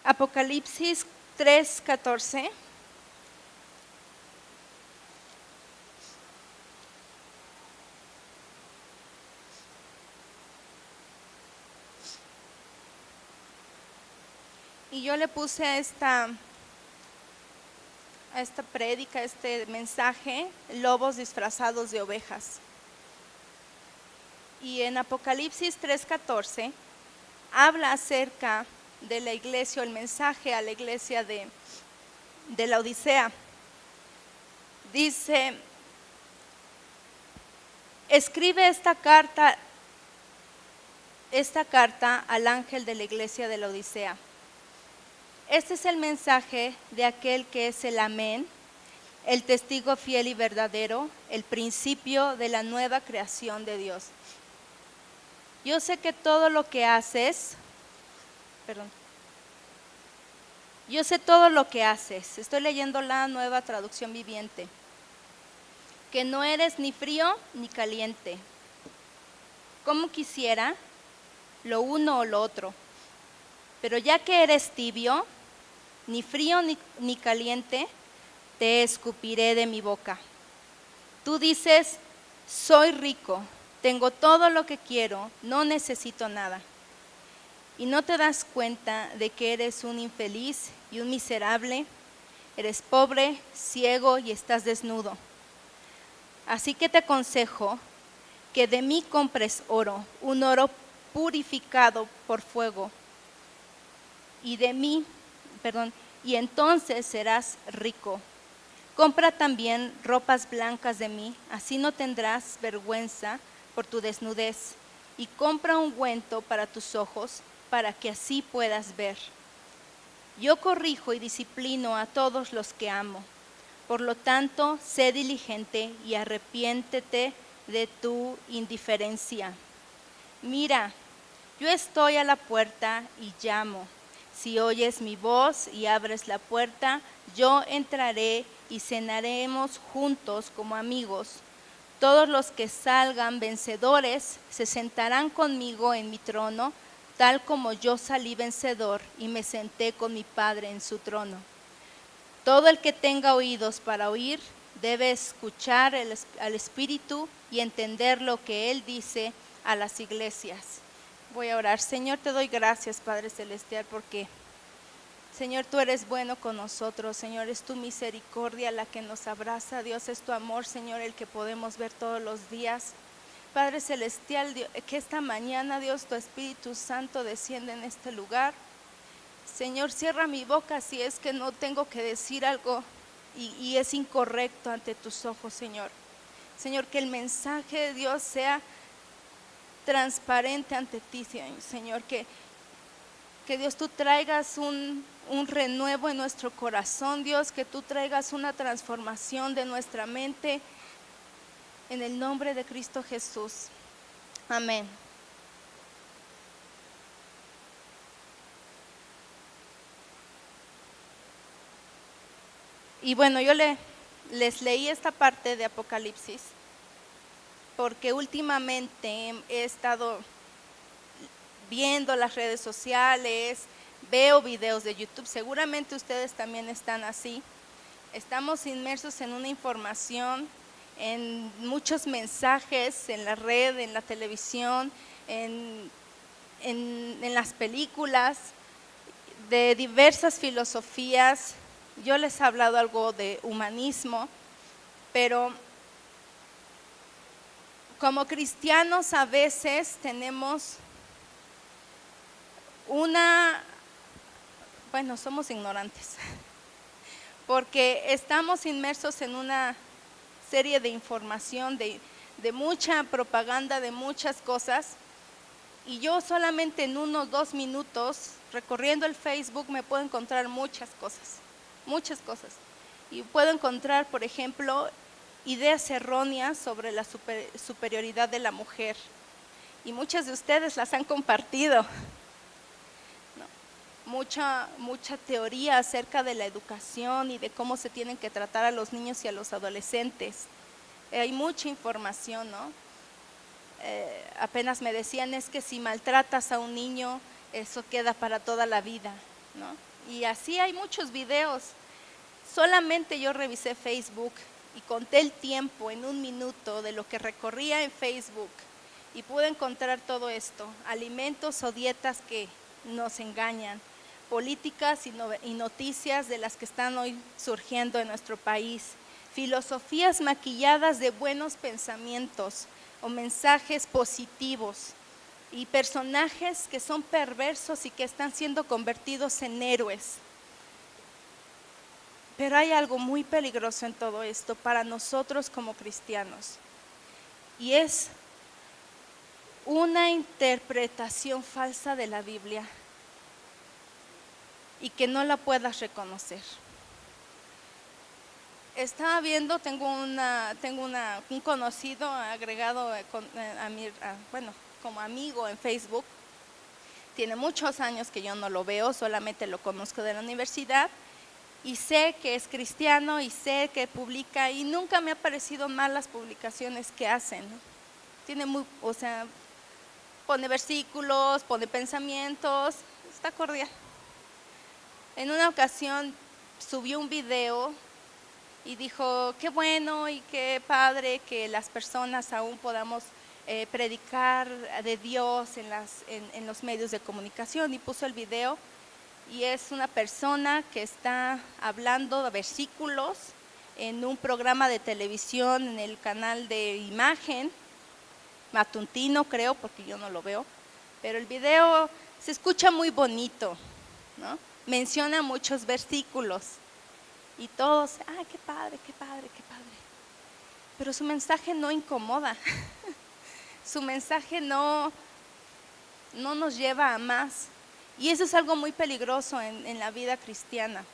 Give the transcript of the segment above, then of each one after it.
Apocalipsis 3:14. Y yo le puse a esta prédica, este mensaje, lobos disfrazados de ovejas. Y en Apocalipsis 3:14 habla acerca de la iglesia, o el mensaje a la iglesia de la Odisea. Dice: escribe esta carta al ángel de la iglesia de la Odisea. Este es el mensaje de aquel que es el Amén, el testigo fiel y verdadero, el principio de la nueva creación de Dios. Yo sé que todo lo que haces, estoy leyendo la Nueva Traducción Viviente, que no eres ni frío ni caliente. Como quisiera lo uno o lo otro, pero ya que eres tibio, ni frío ni caliente, te escupiré de mi boca. Tú dices: soy rico, tengo todo lo que quiero, no necesito nada. Y no te das cuenta de que eres un infeliz y un miserable, eres pobre, ciego y estás desnudo. Así que te aconsejo que de mí compres oro, un oro purificado por fuego, y entonces serás rico. Compra también ropas blancas de mí, así no tendrás vergüenza por tu desnudez, y compra ungüento para tus ojos, para que así puedas ver. Yo corrijo y disciplino a todos los que amo. Por lo tanto, sé diligente y arrepiéntete de tu indiferencia. Mira, yo estoy a la puerta y llamo. Si oyes mi voz y abres la puerta, yo entraré y cenaremos juntos como amigos. Todos los que salgan vencedores se sentarán conmigo en mi trono, tal como yo salí vencedor y me senté con mi Padre en su trono. Todo el que tenga oídos para oír debe escuchar al Espíritu y entender lo que Él dice a las iglesias. Voy a orar. Señor, te doy gracias, Padre Celestial, porque, Señor, tú eres bueno con nosotros. Señor, es tu misericordia la que nos abraza. Dios, es tu amor, Señor, el que podemos ver todos los días. Padre Celestial, que esta mañana, Dios, tu Espíritu Santo desciende en este lugar. Señor, cierra mi boca si es que no tengo que decir algo y es incorrecto ante tus ojos, Señor. Señor, que el mensaje de Dios sea transparente ante ti, Señor, que Dios, tú traigas un renuevo en nuestro corazón, Dios, que tú traigas una transformación de nuestra mente, en el nombre de Cristo Jesús. Amén. Y bueno, yo les leí esta parte de Apocalipsis porque últimamente he estado viendo las redes sociales, veo videos de YouTube, seguramente ustedes también están así. Estamos inmersos en una información, en muchos mensajes, en la red, en la televisión, en las películas, de diversas filosofías. Yo les he hablado algo de humanismo, pero como cristianos a veces tenemos somos ignorantes, porque estamos inmersos en una serie de información, de mucha propaganda, de muchas cosas, y yo solamente en 1 o 2 minutos recorriendo el Facebook me puedo encontrar muchas cosas, y puedo encontrar, por ejemplo, ideas erróneas sobre la superioridad de la mujer, y muchas de ustedes las han compartido. Mucha teoría acerca de la educación y de cómo se tienen que tratar a los niños y a los adolescentes. Hay mucha información, ¿no? Apenas me decían, es que si maltratas a un niño, eso queda para toda la vida. ¿no? Y así hay muchos videos. Solamente yo revisé Facebook y conté el tiempo en 1 minuto de lo que recorría en Facebook y pude encontrar todo esto: alimentos o dietas que nos engañan, políticas y noticias de las que están hoy surgiendo en nuestro país, filosofías maquilladas de buenos pensamientos o mensajes positivos, y personajes que son perversos y que están siendo convertidos en héroes. Pero hay algo muy peligroso en todo esto para nosotros como cristianos, y es una interpretación falsa de la Biblia y que no la puedas reconocer. Estaba viendo, tengo un conocido agregado como amigo en Facebook. Tiene muchos años que yo no lo veo, solamente lo conozco de la universidad y sé que es cristiano y sé que publica, y nunca me ha parecido mal las publicaciones que hacen, ¿no? Pone versículos, pone pensamientos, está cordial. En una ocasión subió un video y dijo: qué bueno y qué padre que las personas aún podamos predicar de Dios en los medios de comunicación, y puso el video, y es una persona que está hablando de versículos en un programa de televisión, en el canal de Imagen matutino, creo, porque yo no lo veo, pero el video se escucha muy bonito, ¿no? Menciona muchos versículos y todos: qué padre, qué padre, qué padre. Pero su mensaje no incomoda, su mensaje no nos lleva a más. Y eso es algo muy peligroso en la vida cristiana,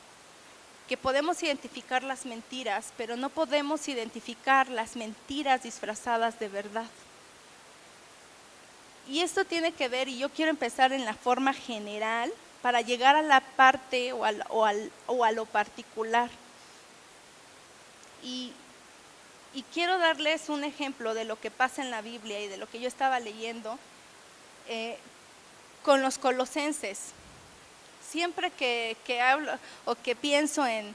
que podemos identificar las mentiras, pero no podemos identificar las mentiras disfrazadas de verdad. Y esto tiene que ver, y yo quiero empezar en la forma general para llegar a la parte o a lo particular. Y quiero darles un ejemplo de lo que pasa en la Biblia y de lo que yo estaba leyendo con los colosenses. Siempre que hablo o que pienso en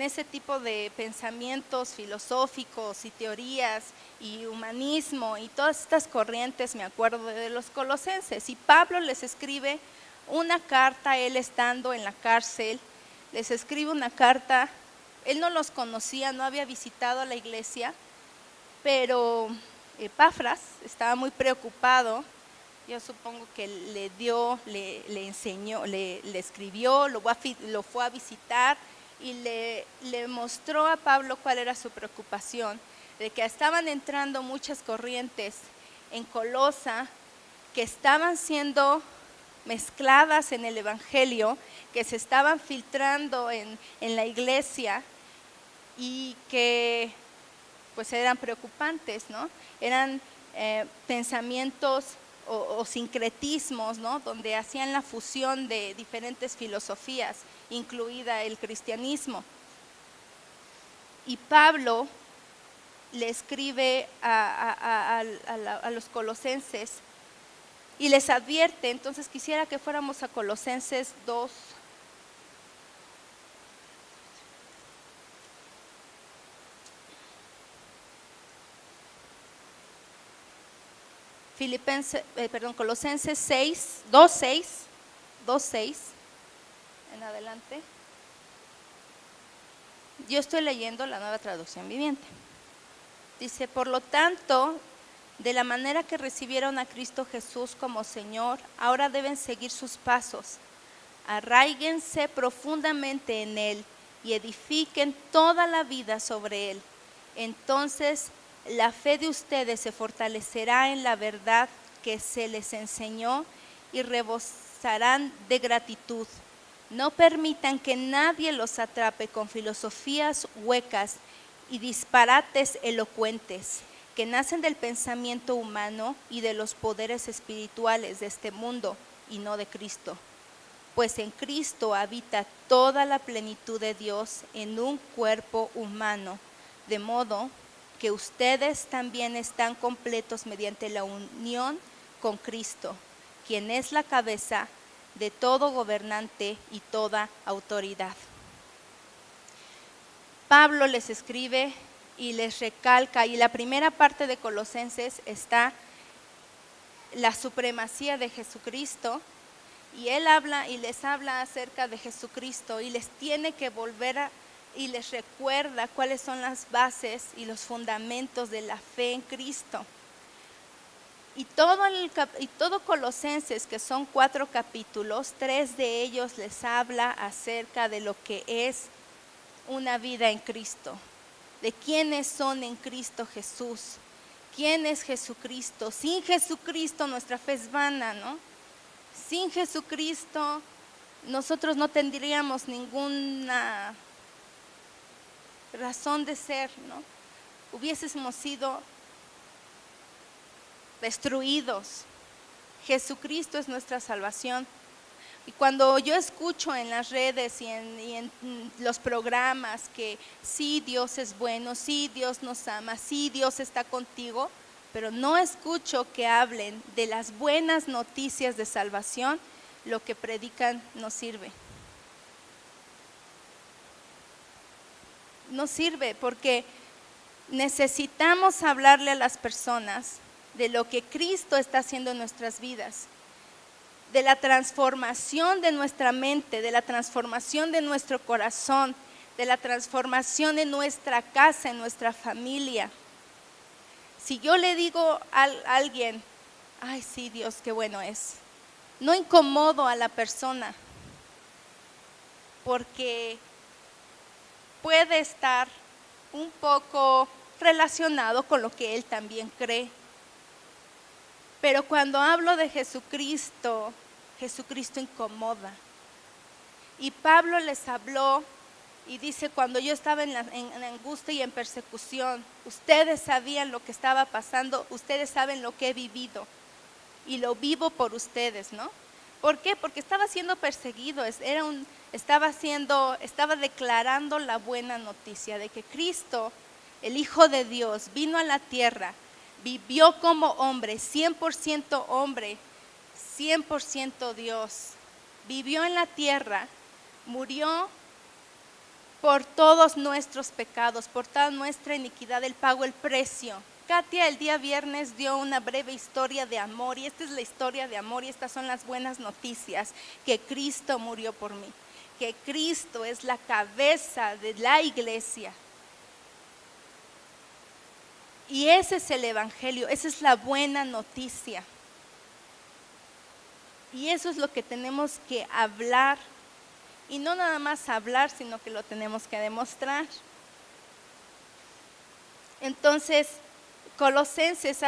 ese tipo de pensamientos filosóficos y teorías y humanismo y todas estas corrientes, me acuerdo de los colosenses. Y Pablo les escribe una carta, él estando en la cárcel, les escribe una carta. Él no los conocía, no había visitado a la iglesia, pero Epafras estaba muy preocupado. Yo supongo que le enseñó, le escribió, lo fue a visitar y le mostró a Pablo cuál era su preocupación, de que estaban entrando muchas corrientes en Colosa que estaban siendo mezcladas en el evangelio, que se estaban filtrando en la iglesia y que pues eran preocupantes, ¿no? Eran pensamientos o sincretismos, ¿no? Donde hacían la fusión de diferentes filosofías, incluida el cristianismo. Y Pablo le escribe a los colosenses y les advierte. Entonces quisiera que fuéramos a Colosenses 2. Colosenses 6, 2:6 en adelante. Yo estoy leyendo la Nueva Traducción Viviente. Dice: por lo tanto, de la manera que recibieron a Cristo Jesús como Señor, ahora deben seguir sus pasos. Arraíguense profundamente en Él y edifiquen toda la vida sobre Él. Entonces la fe de ustedes se fortalecerá en la verdad que se les enseñó y rebosarán de gratitud. No permitan que nadie los atrape con filosofías huecas y disparates elocuentes que nacen del pensamiento humano y de los poderes espirituales de este mundo y no de Cristo. Pues en Cristo habita toda la plenitud de Dios en un cuerpo humano, de modo que ustedes también están completos mediante la unión con Cristo, quien es la cabeza. de todo gobernante y toda autoridad. Pablo les escribe y les recalca, y la primera parte de Colosenses está la supremacía de Jesucristo, y él habla y les habla acerca de Jesucristo y les tiene que y les recuerda cuáles son las bases y los fundamentos de la fe en Cristo. Y todo Colosenses, que son 4 capítulos, 3 de ellos les habla acerca de lo que es una vida en Cristo, de quiénes son en Cristo Jesús, quién es Jesucristo. Sin Jesucristo nuestra fe es vana, ¿no? Sin Jesucristo nosotros no tendríamos ninguna razón de ser, ¿no? Hubiésemos sido destruidos. Jesucristo es nuestra salvación. Y cuando yo escucho en las redes y en los programas que sí, Dios es bueno, sí, Dios nos ama, sí, Dios está contigo, pero no escucho que hablen de las buenas noticias de salvación, lo que predican no sirve. No sirve porque necesitamos hablarle a las personas de lo que Cristo está haciendo en nuestras vidas, de la transformación de nuestra mente, de la transformación de nuestro corazón, de la transformación en nuestra casa, en nuestra familia. Si yo le digo a alguien, ay sí, Dios, qué bueno es, no incomodo a la persona, porque puede estar un poco relacionado con lo que él también cree. Pero cuando hablo de Jesucristo, Jesucristo incomoda. Y Pablo les habló y dice, cuando yo estaba en angustia y en persecución, ustedes sabían lo que estaba pasando, ustedes saben lo que he vivido y lo vivo por ustedes, ¿no? ¿Por qué? Porque estaba siendo perseguido, estaba declarando la buena noticia de que Cristo, el Hijo de Dios, vino a la tierra, vivió como hombre, 100% hombre, 100% Dios, vivió en la tierra, murió por todos nuestros pecados, por toda nuestra iniquidad, Él pagó el precio. Katia el día viernes dio una breve historia de amor y esta es la historia de amor y estas son las buenas noticias, que Cristo murió por mí, que Cristo es la cabeza de la iglesia. Y ese es el evangelio, esa es la buena noticia. Y eso es lo que tenemos que hablar. Y no nada más hablar, sino que lo tenemos que demostrar. Entonces, Colosenses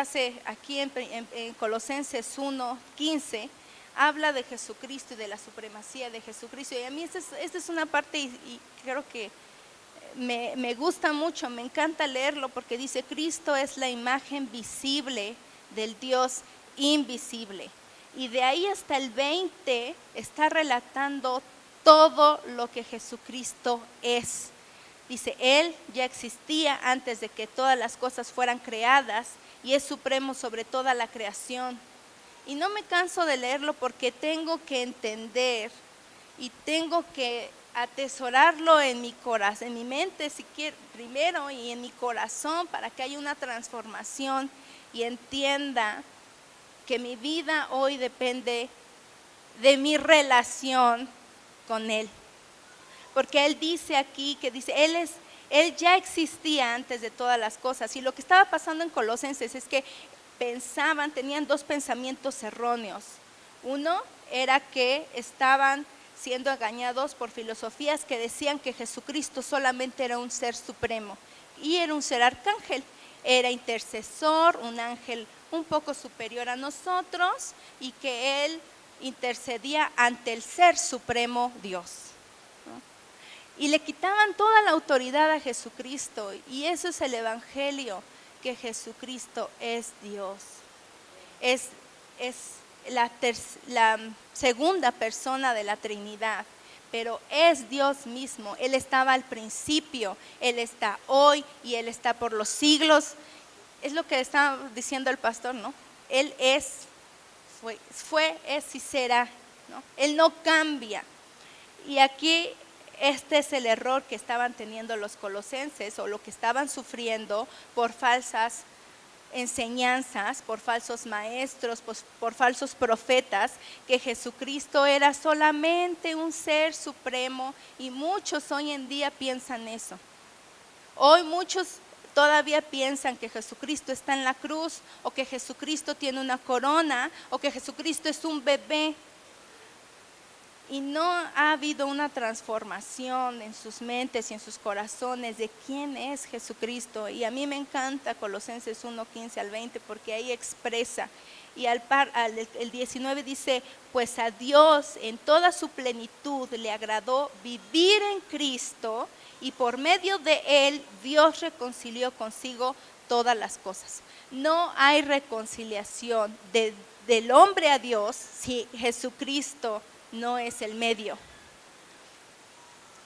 aquí en Colosenses 1:15, habla de Jesucristo y de la supremacía de Jesucristo. Y a mí esta es una parte y creo que me gusta mucho, me encanta leerlo porque dice, Cristo es la imagen visible del Dios invisible. Y de ahí hasta el 20 está relatando todo lo que Jesucristo es. Dice, Él ya existía antes de que todas las cosas fueran creadas y es supremo sobre toda la creación. Y no me canso de leerlo porque tengo que entender y tengo que atesorarlo en mi corazón, en mi mente si quiero, primero, y en mi corazón para que haya una transformación y entienda que mi vida hoy depende de mi relación con Él. Porque Él dice aquí, Él ya existía antes de todas las cosas. Y lo que estaba pasando en Colosenses es que tenían 2 pensamientos erróneos. Uno era que estaban siendo engañados por filosofías que decían que Jesucristo solamente era un ser supremo y era un ser arcángel, era intercesor, un ángel un poco superior a nosotros y que Él intercedía ante el ser supremo Dios, ¿no? Y le quitaban toda la autoridad a Jesucristo y eso es el evangelio, que Jesucristo es Dios, es la segunda persona de la Trinidad, pero es Dios mismo. Él estaba al principio, Él está hoy y Él está por los siglos. Es lo que estaba diciendo el pastor, ¿no? Él es, es y será ¿no? Él no cambia. Y aquí este es el error que estaban teniendo los colosenses, o lo que estaban sufriendo por falsas enseñanzas, por falsos maestros, por falsos profetas, que Jesucristo era solamente un ser supremo, y muchos hoy en día piensan eso. Hoy muchos todavía piensan que Jesucristo está en la cruz, o que Jesucristo tiene una corona, o que Jesucristo es un bebé. Y no ha habido una transformación en sus mentes y en sus corazones de quién es Jesucristo. Y a mí me encanta Colosenses 1:15 al 20, porque ahí expresa. Y el 19 dice: pues a Dios en toda su plenitud le agradó vivir en Cristo, y por medio de Él Dios reconcilió consigo todas las cosas. No hay reconciliación del hombre a Dios si Jesucristo no es el medio.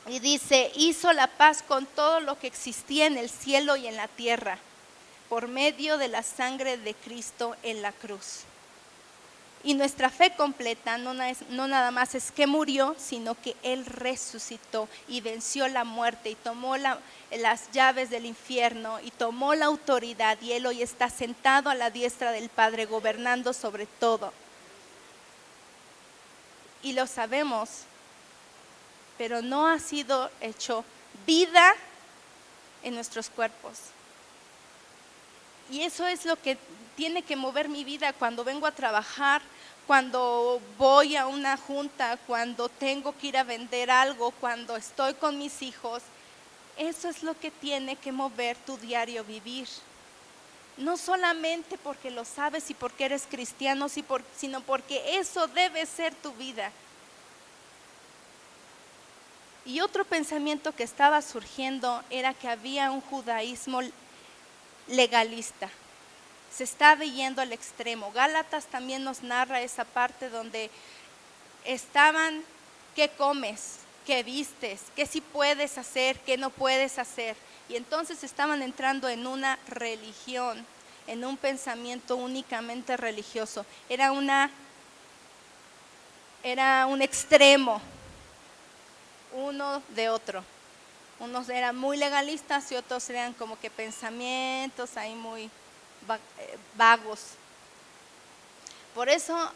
Y dice: hizo la paz con todo lo que existía en el cielo y en la tierra, por medio de la sangre de Cristo en la cruz. Y nuestra fe completa no nada más es que murió, sino que Él resucitó y venció la muerte, y tomó las llaves del infierno, y tomó la autoridad, y Él hoy está sentado a la diestra del Padre, gobernando sobre todo. Y lo sabemos, pero no ha sido hecho vida en nuestros cuerpos. Y eso es lo que tiene que mover mi vida cuando vengo a trabajar, cuando voy a una junta, cuando tengo que ir a vender algo, cuando estoy con mis hijos. Eso es lo que tiene que mover tu diario vivir. No solamente porque lo sabes y porque eres cristiano, sino porque eso debe ser tu vida. Y otro pensamiento que estaba surgiendo era que había un judaísmo legalista. Se estaba yendo al extremo. Gálatas también nos narra esa parte donde estaban: ¿qué comes? ¿Qué vistes? ¿Qué sí puedes hacer? ¿Qué no puedes hacer? Y entonces estaban entrando en una religión, en un pensamiento únicamente religioso. Era un extremo, uno de otro. Unos eran muy legalistas y otros eran como que pensamientos ahí muy vagos. Por eso,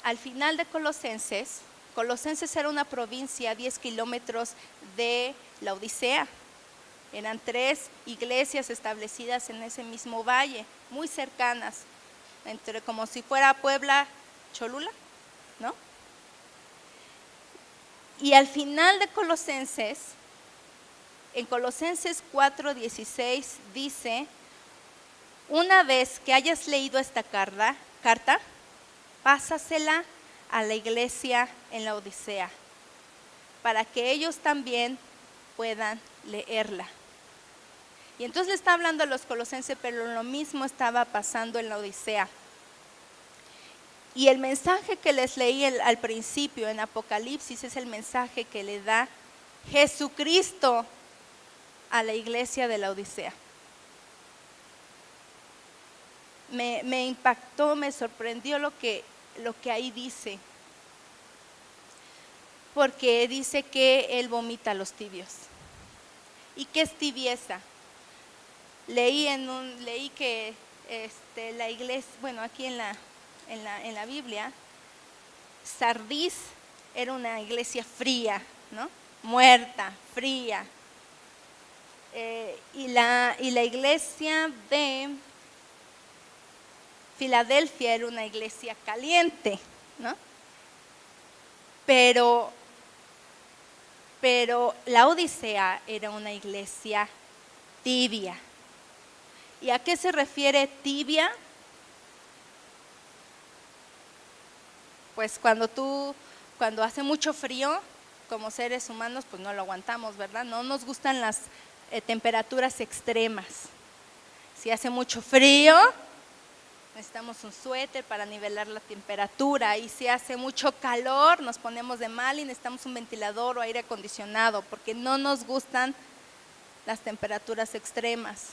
al final de Colosenses era una provincia a 10 kilómetros de Laodicea. Eran 3 iglesias establecidas en ese mismo valle, muy cercanas, como si fuera Puebla, Cholula, ¿no? Y al final de Colosenses, en Colosenses 4:16 dice: una vez que hayas leído esta carta, pásasela a la iglesia en la Odisea, para que ellos también puedan leerla. Y entonces le está hablando a los colosenses, pero lo mismo estaba pasando en la Odisea. Y el mensaje que les leí al principio en Apocalipsis es el mensaje que le da Jesucristo a la iglesia de la Odisea. Me impactó, me sorprendió lo que ahí dice, porque dice que Él vomita a los tibios. ¿Y qué es tibieza? Leí que la iglesia, bueno, aquí en la Biblia, Sardis era una iglesia fría, ¿no? Muerta, fría. Y la iglesia de Filadelfia era una iglesia caliente, ¿no? Pero la Odisea era una iglesia tibia. ¿Y a qué se refiere tibia? Pues cuando hace mucho frío, como seres humanos, pues no lo aguantamos, ¿verdad? No nos gustan las temperaturas extremas. Si hace mucho frío, necesitamos un suéter para nivelar la temperatura, y si hace mucho calor nos ponemos de mal y necesitamos un ventilador o aire acondicionado, porque no nos gustan las temperaturas extremas.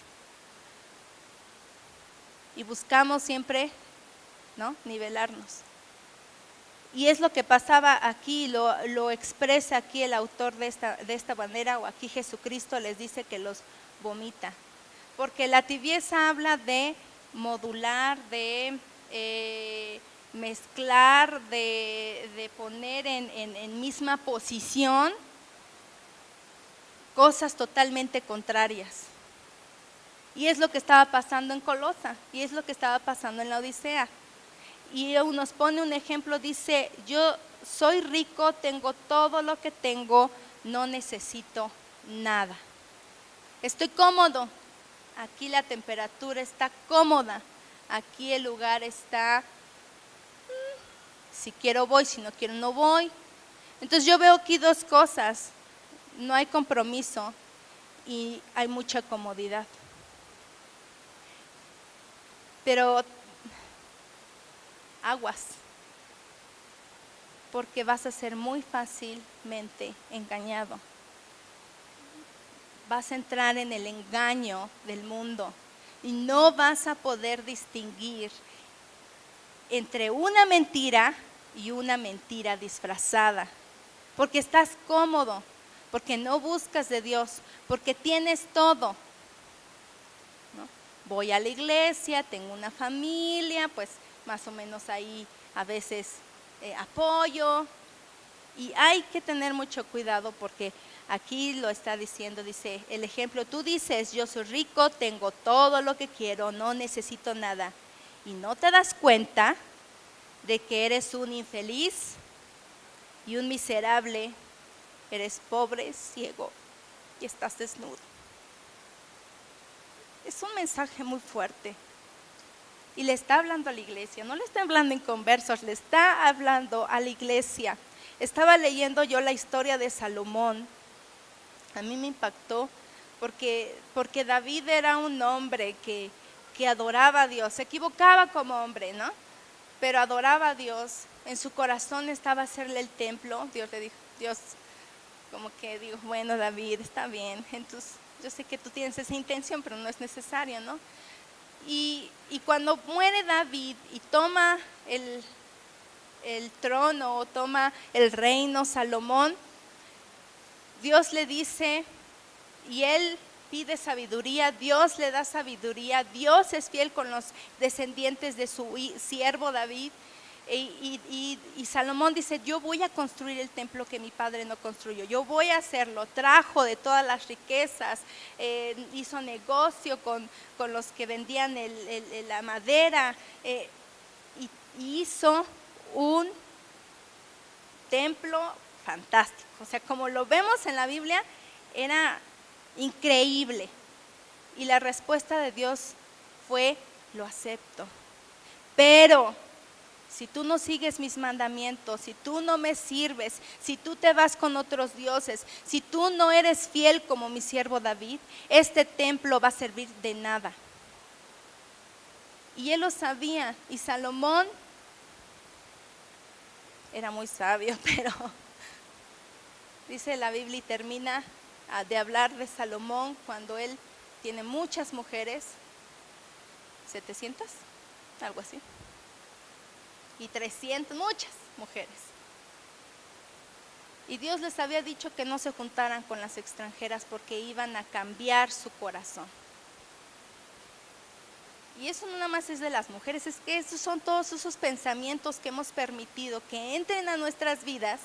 Y buscamos siempre, ¿no?, nivelarnos. Y es lo que pasaba aquí, lo expresa aquí el autor de esta manera, o aquí Jesucristo les dice que los vomita. Porque la tibieza habla de modular, de mezclar, de poner en misma posición cosas totalmente contrarias. Y es lo que estaba pasando en Colosa, y es lo que estaba pasando en la Odisea. Y nos pone un ejemplo, dice: yo soy rico, tengo todo lo que tengo, no necesito nada. Estoy cómodo, aquí la temperatura está cómoda, aquí el lugar está, si quiero voy, si no quiero no voy. Entonces yo veo aquí dos cosas: no hay compromiso y hay mucha comodidad. Pero aguas, porque vas a ser muy fácilmente engañado. Vas a entrar en el engaño del mundo y no vas a poder distinguir entre una mentira y una mentira disfrazada, porque estás cómodo, porque no buscas de Dios, porque tienes todo, ¿no? Voy a la iglesia, tengo una familia, pues más o menos ahí a veces apoyo, y hay que tener mucho cuidado porque aquí lo está diciendo, dice el ejemplo: tú dices, yo soy rico, tengo todo lo que quiero, no necesito nada, y no te das cuenta de que eres un infeliz y un miserable, eres pobre, ciego y estás desnudo. Es un mensaje muy fuerte. Y le está hablando a la iglesia, no le está hablando en conversos, le está hablando a la iglesia. Estaba leyendo yo la historia de Salomón. A mí me impactó porque David era un hombre que adoraba a Dios, se equivocaba como hombre, ¿no? Pero adoraba a Dios, en su corazón estaba hacerle el templo. Dios le dijo, Dios como que dijo: bueno, David, está bien, entonces yo sé que tú tienes esa intención, pero no es necesario, ¿no? Y cuando muere David y toma el trono, o toma el reino Salomón, Dios le dice, y él pide sabiduría, Dios le da sabiduría, Dios es fiel con los descendientes de su siervo David, y Salomón dice: yo voy a construir el templo que mi padre no construyó, yo voy a hacerlo. Trajo de todas las riquezas, hizo negocio con los que vendían la madera, y hizo un templo fantástico. O sea, como lo vemos en la Biblia, era increíble. Y la respuesta de Dios fue: lo acepto, pero si tú no sigues mis mandamientos, si tú no me sirves, si tú te vas con otros dioses, si tú no eres fiel como mi siervo David, este templo va a servir de nada. Y él lo sabía, y Salomón era muy sabio, pero dice la Biblia, y termina de hablar de Salomón cuando él tiene muchas mujeres, 700, algo así, y 300, muchas mujeres. Y Dios les había dicho que no se juntaran con las extranjeras porque iban a cambiar su corazón. Y eso no nada más es de las mujeres, es que esos son todos esos pensamientos que hemos permitido que entren a nuestras vidas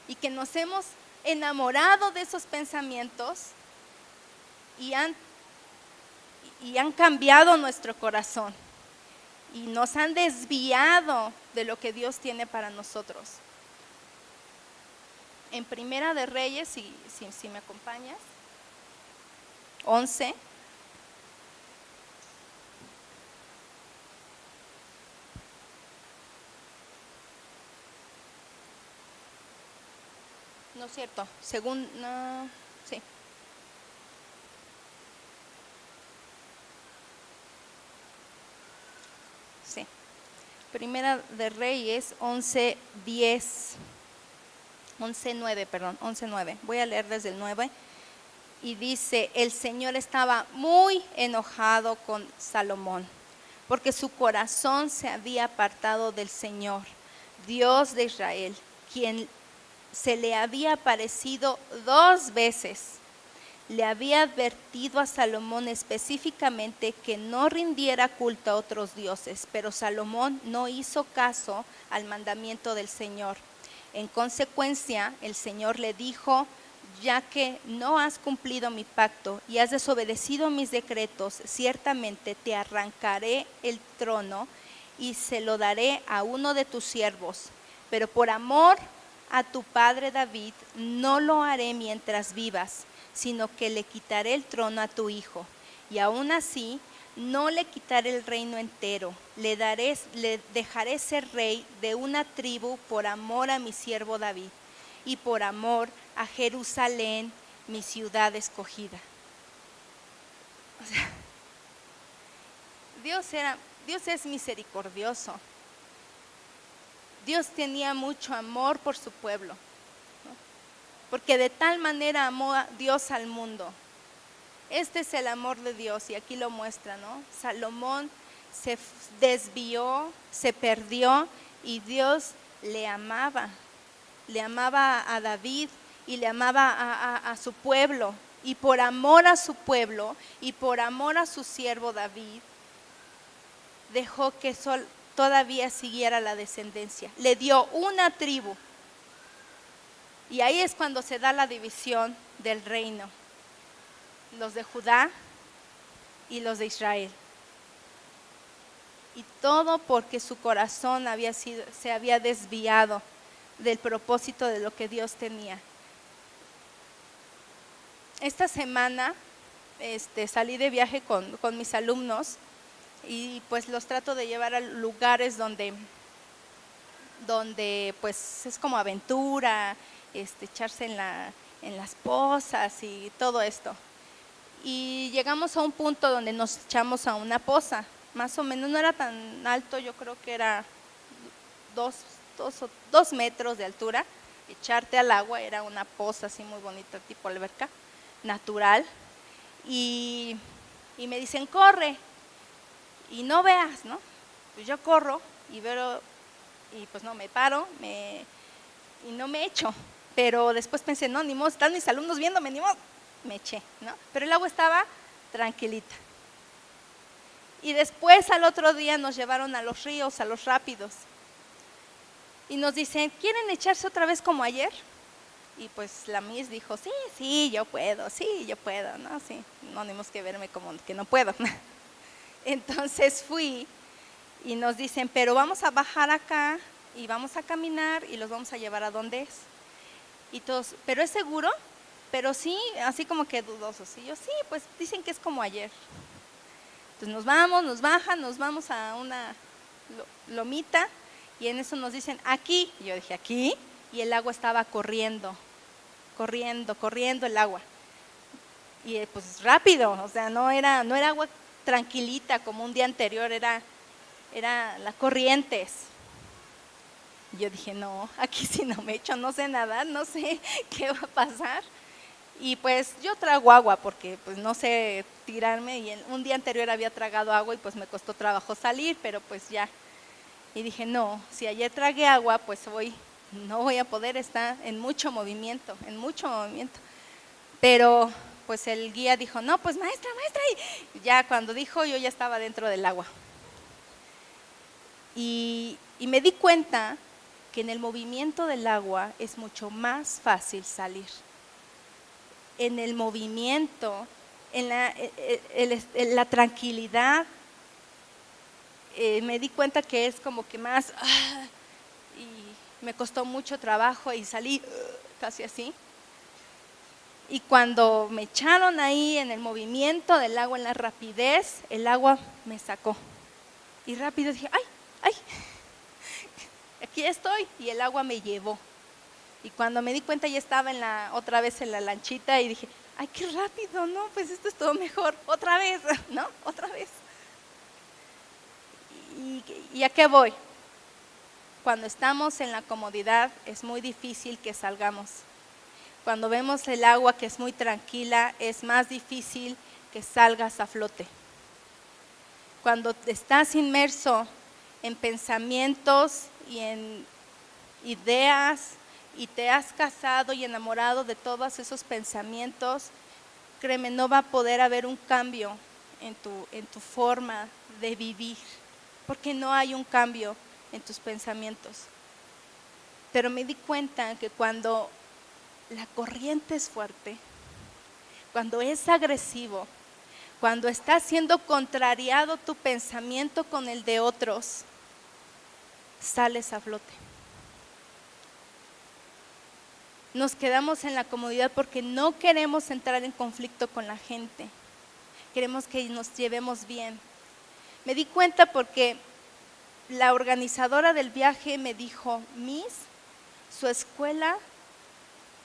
y que nos hemos enamorado de esos pensamientos y han cambiado nuestro corazón y nos han desviado de lo que Dios tiene para nosotros. En Primera de Reyes, si me acompañas, 11. No es cierto, sí. Sí. Primera de Reyes 11:10. 11:9. Voy a leer desde el 9. Y dice: el Señor estaba muy enojado con Salomón, porque su corazón se había apartado del Señor, Dios de Israel, quien se le había aparecido 2 veces, le había advertido a Salomón específicamente que no rindiera culto a otros dioses, pero Salomón no hizo caso al mandamiento del Señor. En consecuencia, el Señor le dijo: ya que no has cumplido mi pacto y has desobedecido mis decretos, ciertamente te arrancaré el trono y se lo daré a uno de tus siervos, pero por amor a tu padre David no lo haré mientras vivas, sino que le quitaré el trono a tu hijo. Y aún así no le quitaré el reino entero, le dejaré ser rey de una tribu por amor a mi siervo David y por amor a Jerusalén, mi ciudad escogida. O sea, Dios es misericordioso. Dios tenía mucho amor por su pueblo, ¿no? Porque de tal manera amó a Dios al mundo. Este es el amor de Dios y aquí lo muestra, ¿no? Salomón se desvió, se perdió y Dios le amaba a David y le amaba a su pueblo. Y por amor a su pueblo y por amor a su siervo David, dejó que todavía siguiera la descendencia. Le dio una tribu. Y ahí es cuando se da la división del reino. Los de Judá y los de Israel. Y todo porque su corazón se había desviado del propósito de lo que Dios tenía. Esta semana salí de viaje con mis alumnos y pues los trato de llevar a lugares donde pues es como aventura, echarse en las pozas y todo esto. Y llegamos a un punto donde nos echamos a una poza, más o menos, no era tan alto, yo creo que era 2 metros de altura. Echarte al agua, era una poza así muy bonita, tipo alberca natural. Y me dicen: corre y no veas, ¿no? Pues yo corro y veo, y pues no, me paro y no me echo. Pero después pensé: no, ni modo, están mis alumnos viéndome, ni modo. Me eché, ¿no? Pero el agua estaba tranquilita. Y después al otro día nos llevaron a los ríos, a los rápidos. Y nos dicen: ¿quieren echarse otra vez como ayer? Y pues la Miss dijo: sí, yo puedo, ¿no? Sí, no tenemos que verme como que no puedo. Entonces fui y nos dicen: pero vamos a bajar acá y vamos a caminar y los vamos a llevar a donde es. Y todos: ¿pero es seguro? Pero sí, así como que dudosos. Y yo: sí, pues dicen que es como ayer. Entonces nos vamos a una lomita y en eso nos dicen: aquí. Y yo dije: ¿aquí? Y el agua estaba corriendo el agua. Y pues rápido, o sea, no era agua tranquilita como un día anterior, era la corrientes. Y yo dije: no, aquí si no me echo, no sé nadar, no sé qué va a pasar. Y pues yo trago agua porque pues no sé tirarme, y un día anterior había tragado agua y pues me costó trabajo salir, pero pues ya. Y dije: no, si ayer tragué agua, pues hoy no voy a poder, estar en mucho movimiento. Pero pues el guía dijo: no, pues maestra, y ya cuando dijo, yo ya estaba dentro del agua. Y me di cuenta que en el movimiento del agua es mucho más fácil salir. En el movimiento, en la tranquilidad, me di cuenta que es como que más, y me costó mucho trabajo y salí casi así. Y cuando me echaron ahí en el movimiento del agua, en la rapidez, el agua me sacó. Y rápido dije: ¡ay! Aquí estoy. Y el agua me llevó. Y cuando me di cuenta ya estaba otra vez en la lanchita y dije: ¡ay, qué rápido! No, pues esto es todo mejor. Otra vez, ¿no? Otra vez. ¿Y a qué voy? Cuando estamos en la comodidad es muy difícil que salgamos. Cuando vemos el agua que es muy tranquila, es más difícil que salgas a flote. Cuando estás inmerso en pensamientos y en ideas y te has casado y enamorado de todos esos pensamientos, créeme, no va a poder haber un cambio en tu forma de vivir, porque no hay un cambio en tus pensamientos. Pero me di cuenta que cuando la corriente es fuerte, cuando es agresivo, cuando está siendo contrariado tu pensamiento con el de otros, sales a flote. Nos quedamos en la comodidad porque no queremos entrar en conflicto con la gente. Queremos que nos llevemos bien. Me di cuenta porque la organizadora del viaje me dijo: Miss, su escuela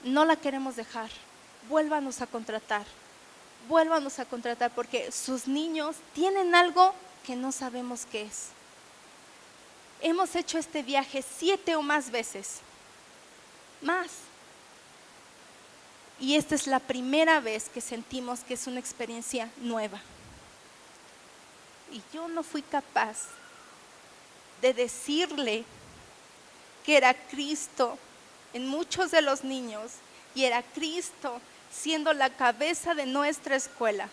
no la queremos dejar, vuélvanos a contratar porque sus niños tienen algo que no sabemos qué es. Hemos hecho este viaje 7 o más veces, más. Y esta es la primera vez que sentimos que es una experiencia nueva. Y yo no fui capaz de decirle que era Cristo en muchos de los niños y era Cristo siendo la cabeza de nuestra escuela.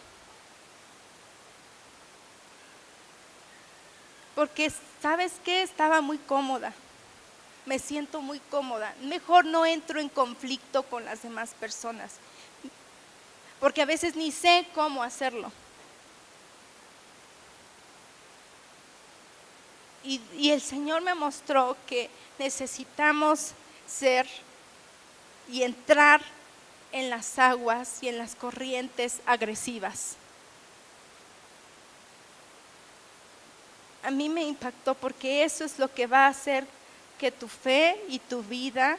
Porque, ¿sabes qué? Estaba muy cómoda. Me siento muy cómoda. Mejor no entro en conflicto con las demás personas, porque a veces ni sé cómo hacerlo. Y el Señor me mostró que necesitamos ser y entrar en las aguas y en las corrientes agresivas. A mí me impactó porque eso es lo que va a hacer que tu fe y tu vida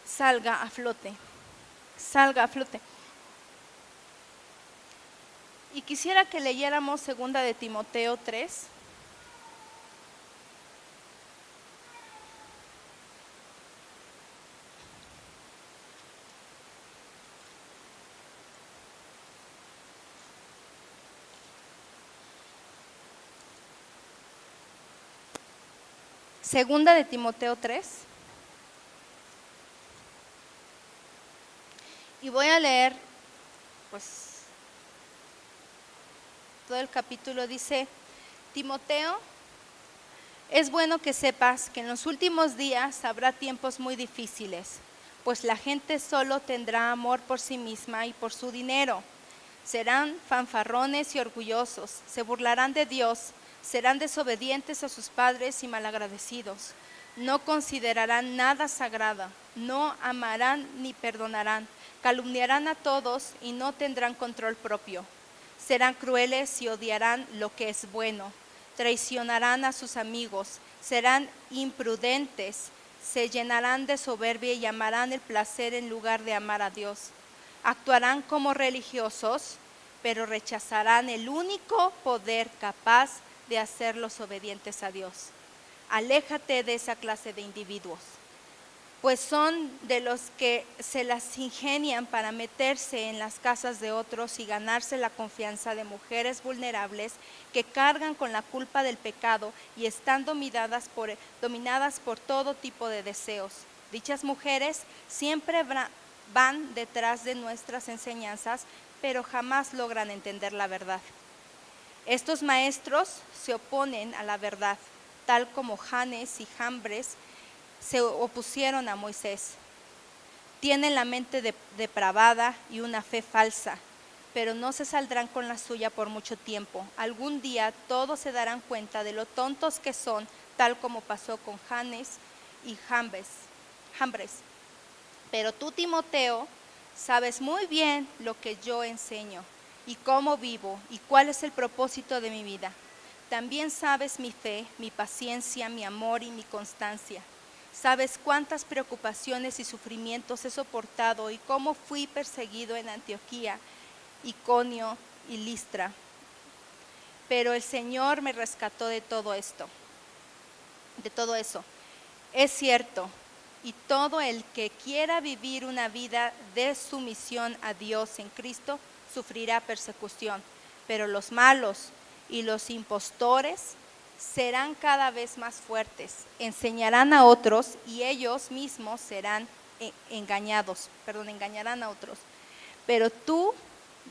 salga a flote. Y quisiera que leyéramos 2 de Timoteo 3. Segunda de Timoteo 3. Y voy a leer, pues, todo el capítulo. Dice: Timoteo, es bueno que sepas que en los últimos días habrá tiempos muy difíciles, pues la gente solo tendrá amor por sí misma y por su dinero. Serán fanfarrones y orgullosos, se burlarán de Dios, serán desobedientes a sus padres y malagradecidos. No considerarán nada sagrado, no amarán ni perdonarán, calumniarán a todos y no tendrán control propio. Serán crueles y odiarán lo que es bueno, traicionarán a sus amigos, serán imprudentes, se llenarán de soberbia y amarán el placer en lugar de amar a Dios. Actuarán como religiosos, pero rechazarán el único poder capaz de hacerlos obedientes a Dios. Aléjate de esa clase de individuos, pues son de los que se las ingenian para meterse en las casas de otros y ganarse la confianza de mujeres vulnerables que cargan con la culpa del pecado y están dominadas por todo tipo de deseos. Dichas mujeres siempre van detrás de nuestras enseñanzas, pero jamás logran entender la verdad. Estos maestros se oponen a la verdad, tal como Janes y Jambres se opusieron a Moisés. Tienen la mente depravada y una fe falsa, pero no se saldrán con la suya por mucho tiempo. Algún día todos se darán cuenta de lo tontos que son, tal como pasó con Janes y Jambres. Pero tú, Timoteo, sabes muy bien lo que yo enseño y cómo vivo y cuál es el propósito de mi vida. También sabes mi fe, mi paciencia, mi amor y mi constancia. Sabes cuántas preocupaciones y sufrimientos he soportado y cómo fui perseguido en Antioquía, Iconio y Listra. Pero el Señor me rescató de todo eso. Es cierto, y todo el que quiera vivir una vida de sumisión a Dios en Cristo sufrirá persecución, pero los malos y los impostores serán cada vez más fuertes, enseñarán a otros y ellos mismos serán engañarán a otros. Pero tú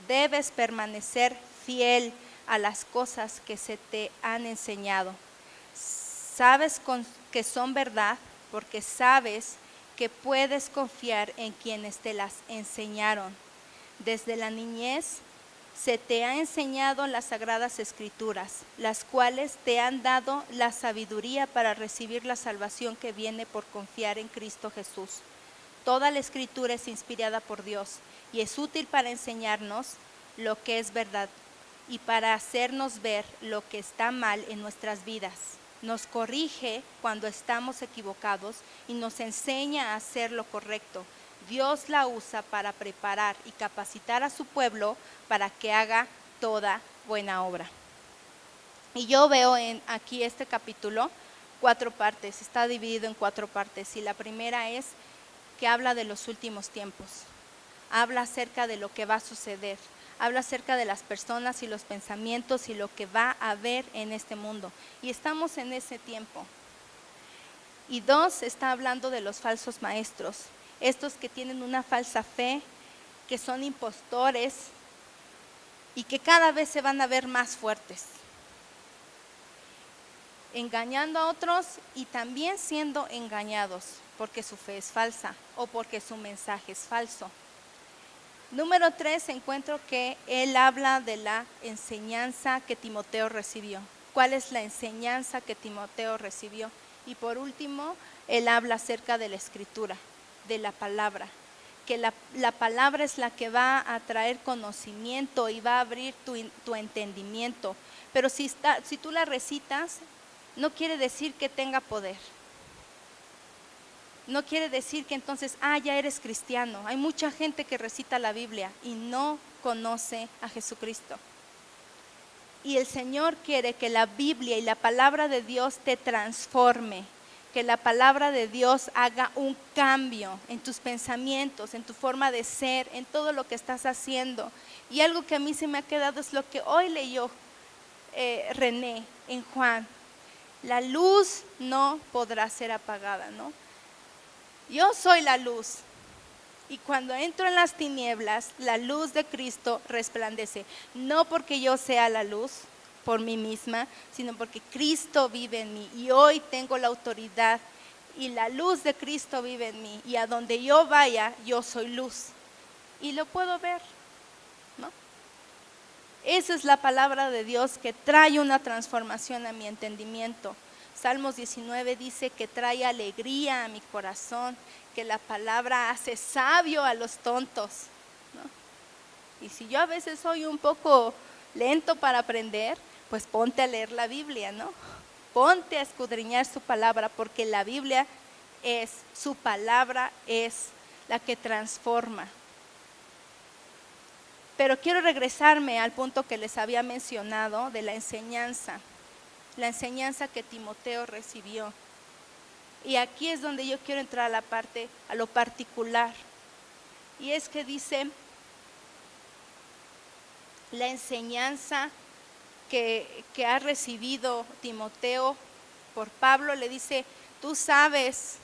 debes permanecer fiel a las cosas que se te han enseñado. Sabes que son verdad porque sabes que puedes confiar en quienes te las enseñaron. Desde la niñez se te ha enseñado las sagradas escrituras, las cuales te han dado la sabiduría para recibir la salvación que viene por confiar en Cristo Jesús. Toda la escritura es inspirada por Dios y es útil para enseñarnos lo que es verdad y para hacernos ver lo que está mal en nuestras vidas. Nos corrige cuando estamos equivocados y nos enseña a hacer lo correcto. Dios la usa para preparar y capacitar a su pueblo para que haga toda buena obra. Y yo veo aquí este capítulo 4 partes, está dividido en 4 partes. Y la primera es que habla de los últimos tiempos, habla acerca de lo que va a suceder, habla acerca de las personas y los pensamientos y lo que va a haber en este mundo. Y estamos en ese tiempo. Y 2, está hablando de los falsos maestros, estos que tienen una falsa fe, que son impostores y que cada vez se van a ver más fuertes, engañando a otros y también siendo engañados porque su fe es falsa o porque su mensaje es falso. Número 3, encuentro que él habla de la enseñanza que Timoteo recibió. ¿Cuál es la enseñanza que Timoteo recibió? Y por último, él habla acerca de la escritura, de la palabra, que la palabra es la que va a traer conocimiento y va a abrir tu entendimiento. Pero si tú la recitas, no quiere decir que tenga poder. No quiere decir que entonces, ya eres cristiano. Hay mucha gente que recita la Biblia y no conoce a Jesucristo. Y el Señor quiere que la Biblia y la palabra de Dios te transforme, que la palabra de Dios haga un cambio en tus pensamientos, en tu forma de ser, en todo lo que estás haciendo. Y algo que a mí se me ha quedado es lo que hoy leyó René en Juan. La luz no podrá ser apagada, ¿no? Yo soy la luz y cuando entro en las tinieblas, la luz de Cristo resplandece. No porque yo sea la luz por mí misma, sino porque Cristo vive en mí y hoy tengo la autoridad y la luz de Cristo vive en mí y a donde yo vaya, yo soy luz y lo puedo ver, ¿no? Esa es la palabra de Dios que trae una transformación a mi entendimiento. Salmos 19 dice que trae alegría a mi corazón, que la palabra hace sabio a los tontos, ¿no? Y si yo a veces soy un poco lento para aprender, pues ponte a leer la Biblia, ¿no? Ponte a escudriñar su palabra, porque la Biblia su palabra es la que transforma. Pero quiero regresarme al punto que les había mencionado de la enseñanza que Timoteo recibió. Y aquí es donde yo quiero entrar a lo particular. Y es que dice, la enseñanza que ha recibido Timoteo por Pablo, le dice, tú sabes,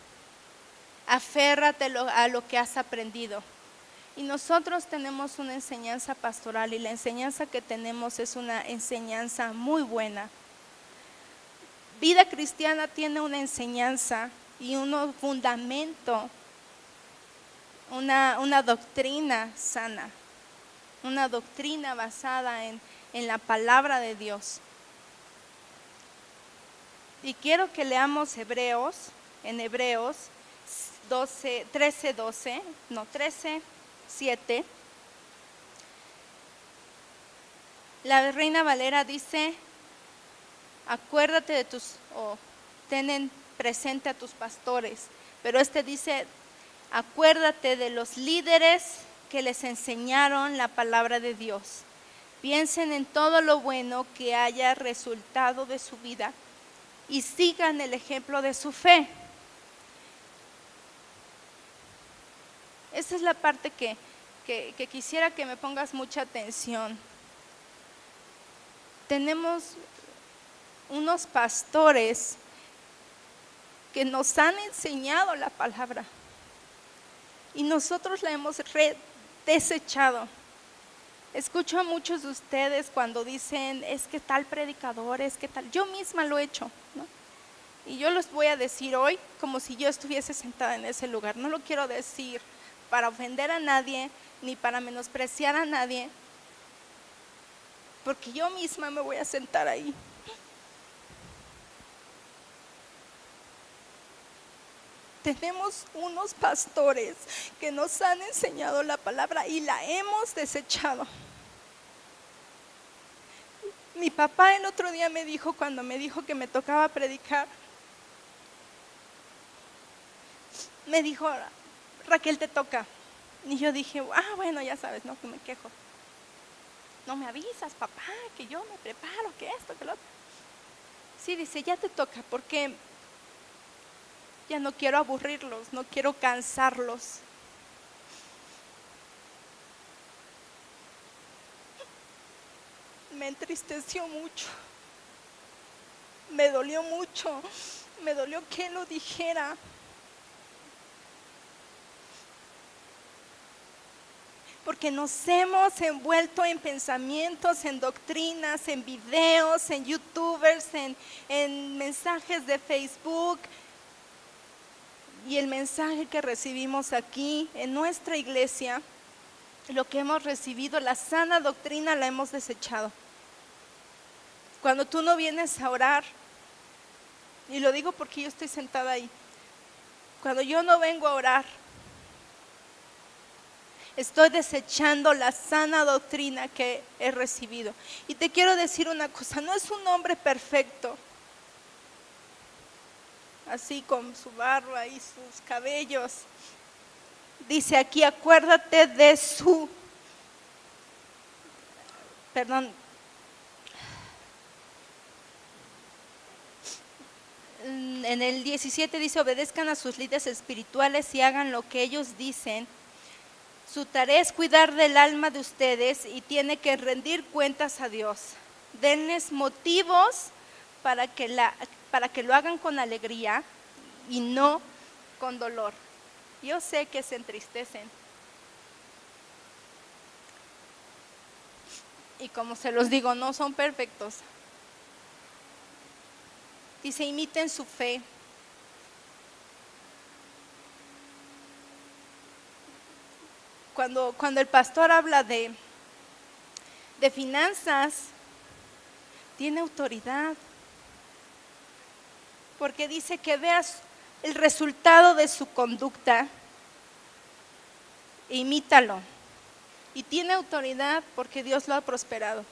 aférrate a lo que has aprendido. Y nosotros tenemos una enseñanza pastoral y la enseñanza que tenemos es una enseñanza muy buena. Vida cristiana tiene una enseñanza y un fundamento, una doctrina sana, una doctrina basada en la palabra de Dios. Y quiero que leamos Hebreos 13:7. La Reina Valera dice, acuérdate ten presente a tus pastores, pero dice, acuérdate de los líderes que les enseñaron la palabra de Dios. Piensen en todo lo bueno que haya resultado de su vida y sigan el ejemplo de su fe. Esa es la parte que quisiera que me pongas mucha atención. Tenemos unos pastores que nos han enseñado la palabra y nosotros la hemos desechado. Escucho a muchos de ustedes cuando dicen, es que tal predicador, es que tal, yo misma lo he hecho, ¿no? Y yo los voy a decir hoy como si yo estuviese sentada en ese lugar. No lo quiero decir para ofender a nadie, ni para menospreciar a nadie, porque yo misma me voy a sentar ahí. Tenemos unos pastores que nos han enseñado la palabra y la hemos desechado. Mi papá el otro día me dijo, cuando me dijo que me tocaba predicar, me dijo, Raquel, te toca. Y yo dije, bueno, ya sabes, no, que me quejo. No me avisas, papá, que yo me preparo, que esto, que lo otro. Sí, dice, ya te toca, porque ya no quiero aburrirlos, no quiero cansarlos. Me entristeció mucho, me dolió mucho, me dolió que lo dijera. Porque nos hemos envuelto en pensamientos, en doctrinas, en videos, en youtubers, en mensajes de Facebook. Y el mensaje que recibimos aquí en nuestra iglesia, lo que hemos recibido, la sana doctrina, la hemos desechado. Cuando tú no vienes a orar, y lo digo porque yo estoy sentada ahí, cuando yo no vengo a orar, estoy desechando la sana doctrina que he recibido. Y te quiero decir una cosa, no es un hombre perfecto, así con su barba y sus cabellos. Dice aquí, acuérdate de su, en el 17 dice, obedezcan a sus líderes espirituales y hagan lo que ellos dicen. Su tarea es cuidar del alma de ustedes y tiene que rendir cuentas a Dios. Denles motivos para que lo hagan con alegría y no con dolor. Yo sé que se entristecen. Y como se los digo, no son perfectos. Dice, imiten su fe. Cuando el pastor habla de finanzas, tiene autoridad. Porque dice que veas el resultado de su conducta, e imítalo. Y tiene autoridad porque Dios lo ha prosperado.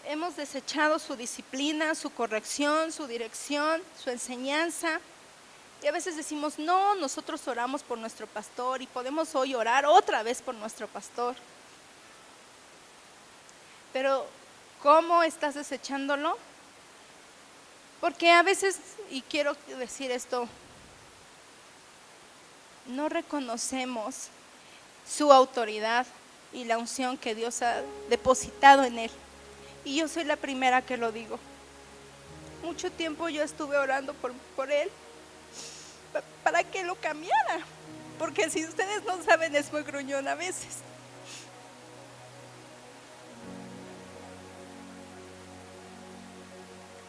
Hemos desechado su disciplina, su corrección, su dirección, su enseñanza. Y a veces decimos, no, nosotros oramos por nuestro pastor y podemos hoy orar otra vez por nuestro pastor. Pero, ¿cómo estás desechándolo? Porque a veces, y quiero decir esto, no reconocemos su autoridad y la unción que Dios ha depositado en él. Y yo soy la primera que lo digo. Mucho tiempo yo estuve orando por él, para que lo cambiara, porque si ustedes no saben, es muy gruñón a veces.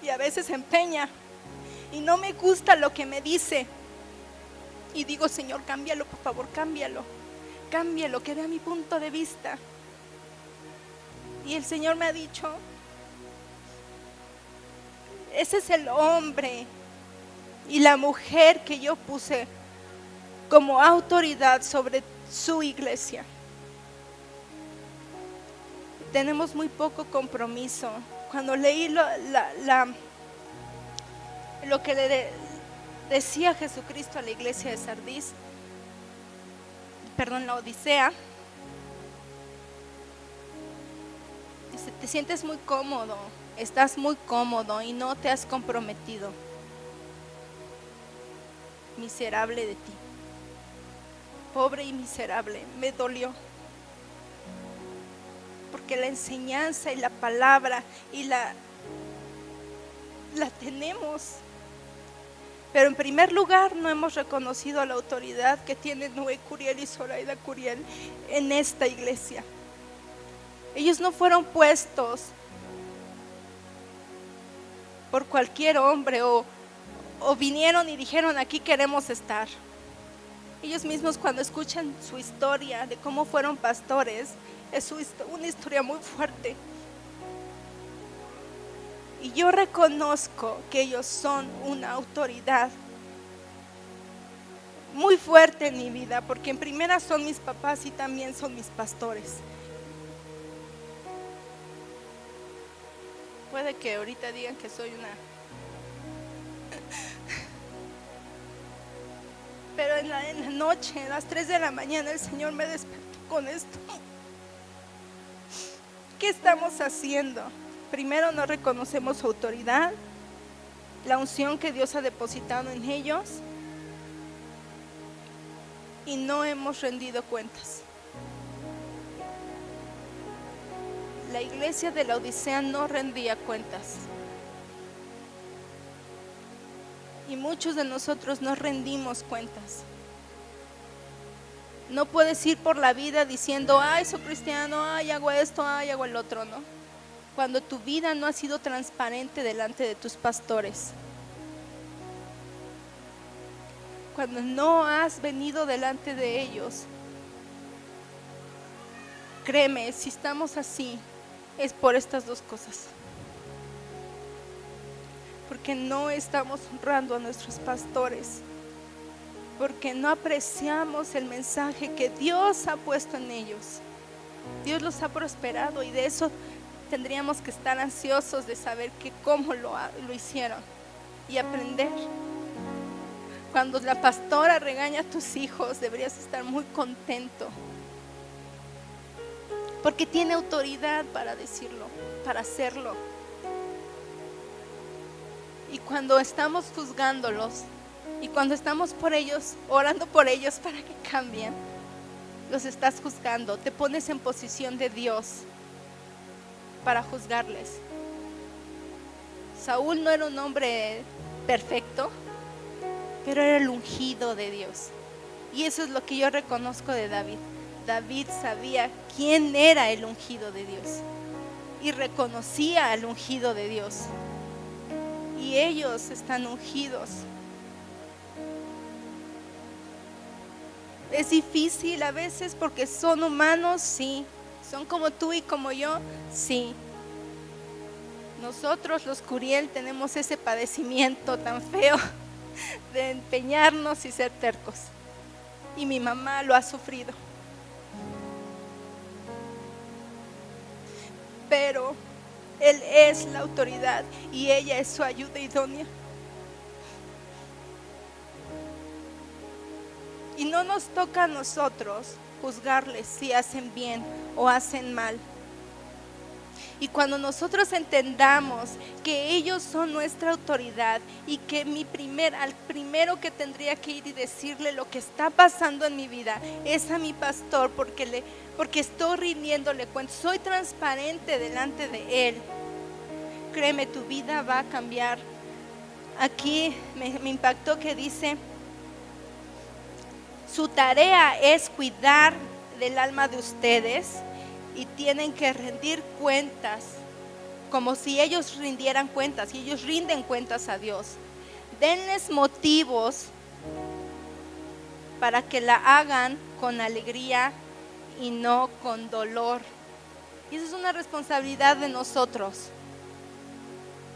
Y a veces se empeña y no me gusta lo que me dice. Y digo, Señor, cámbialo, por favor, cámbialo, que vea mi punto de vista. Y el Señor me ha dicho, ese es el hombre y la mujer que yo puse como autoridad sobre su iglesia. Tenemos muy poco compromiso. Cuando leí lo que le decía Jesucristo a la iglesia de Sardis, la Odisea, dice, te sientes muy cómodo, estás muy cómodo y no te has comprometido. Miserable de ti, pobre y miserable. Me dolió, porque la enseñanza y la palabra y la tenemos. Pero en primer lugar no hemos reconocido la autoridad que tienen Noé Curiel y Zoraida Curiel en esta iglesia. Ellos no fueron puestos por cualquier hombre o vinieron y dijeron aquí queremos estar. Ellos mismos, cuando escuchan su historia de cómo fueron pastores, es una historia muy fuerte. Y yo reconozco que ellos son una autoridad muy fuerte en mi vida, porque en primera son mis papás y también son mis pastores. Puede que ahorita digan que soy una... Pero en la noche, a las 3 de la mañana, el Señor me despertó con esto. ¿Qué estamos haciendo? Primero, no reconocemos su autoridad, la unción que Dios ha depositado en ellos, y no hemos rendido cuentas. La iglesia de la Odisea no rendía cuentas. Y muchos de nosotros no rendimos cuentas. No puedes ir por la vida diciendo, ay, soy cristiano, ay, hago esto, ay, hago el otro, ¿no? Cuando tu vida no ha sido transparente delante de tus pastores. Cuando no has venido delante de ellos. Créeme, si estamos así, es por estas dos cosas. Porque no estamos honrando a nuestros pastores. Porque no apreciamos el mensaje que Dios ha puesto en ellos. Dios los ha prosperado y de eso tendríamos que estar ansiosos de saber cómo lo hicieron y aprender. Cuando la pastora regaña a tus hijos, deberías estar muy contento. Porque tiene autoridad para decirlo, para hacerlo. Y cuando estamos juzgándolos y cuando estamos por ellos, orando por ellos para que cambien, los estás juzgando. Te pones en posición de Dios para juzgarles. Saúl no era un hombre perfecto, pero era el ungido de Dios. Y eso es lo que yo reconozco de David. David sabía quién era el ungido de Dios y reconocía al ungido de Dios. Y ellos están ungidos. Es difícil a veces porque son humanos, sí. Son como tú y como yo, sí. Nosotros los Curiel tenemos ese padecimiento tan feo de empeñarnos y ser tercos. Y mi mamá lo ha sufrido. Pero Él es la autoridad y ella es su ayuda idónea. Y no nos toca a nosotros juzgarles si hacen bien o hacen mal. Y cuando nosotros entendamos que ellos son nuestra autoridad y que al primero que tendría que ir y decirle lo que está pasando en mi vida es a mi pastor, porque estoy rindiéndole cuentas, soy transparente delante de él. Créeme, tu vida va a cambiar. Aquí me impactó que dice, su tarea es cuidar del alma de ustedes y tienen que rendir cuentas como si ellos rindieran cuentas, y ellos rinden cuentas a Dios. Denles motivos para que la hagan con alegría y no con dolor. Y eso es una responsabilidad de nosotros.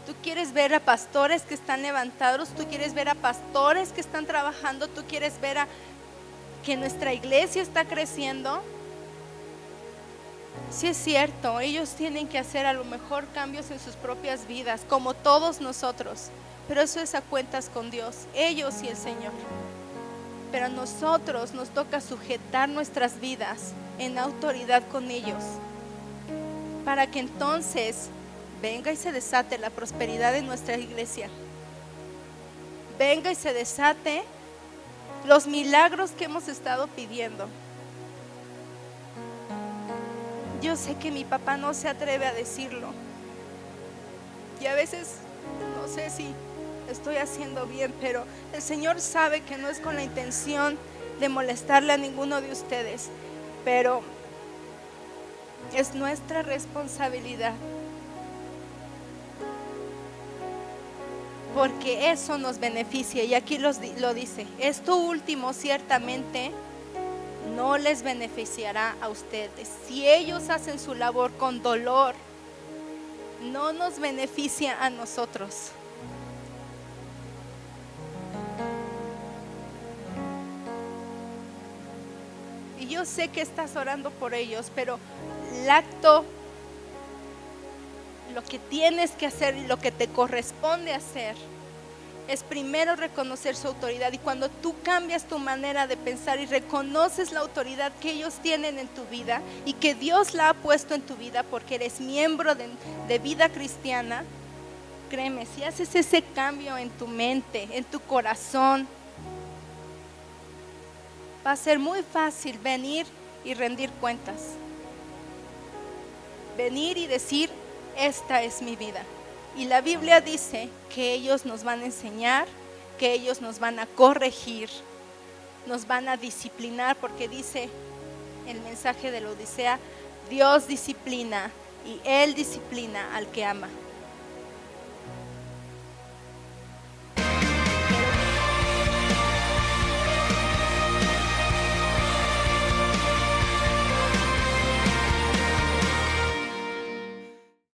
Tú quieres ver a pastores que están levantados, tú quieres ver a pastores que están trabajando, tú quieres ver que nuestra iglesia está creciendo. Sí es cierto, ellos tienen que hacer a lo mejor cambios en sus propias vidas, como todos nosotros, pero eso es a cuentas con Dios, ellos y el Señor. Pero a nosotros nos toca sujetar nuestras vidas en autoridad con ellos, para que entonces venga y se desate la prosperidad de nuestra iglesia. Venga y se desate los milagros que hemos estado pidiendo. Yo sé que mi papá no se atreve a decirlo. Y a veces no sé si estoy haciendo bien, pero el Señor sabe que no es con la intención de molestarle a ninguno de ustedes, pero es nuestra responsabilidad, porque eso nos beneficia. Y aquí lo dice: esto último ciertamente no les beneficiará a ustedes. Si ellos hacen su labor con dolor, no nos beneficia a nosotros. Y yo sé que estás orando por ellos, pero el acto, lo que tienes que hacer y lo que te corresponde hacer, es primero reconocer su autoridad. Y cuando tú cambias tu manera de pensar y reconoces la autoridad que ellos tienen en tu vida y que Dios la ha puesto en tu vida porque eres miembro de vida cristiana, créeme, si haces ese cambio en tu mente, en tu corazón, va a ser muy fácil venir y rendir cuentas. Venir y decir: esta es mi vida. Y la Biblia dice que ellos nos van a enseñar, que ellos nos van a corregir, nos van a disciplinar, porque dice el mensaje de la Odisea: Dios disciplina y Él disciplina al que ama.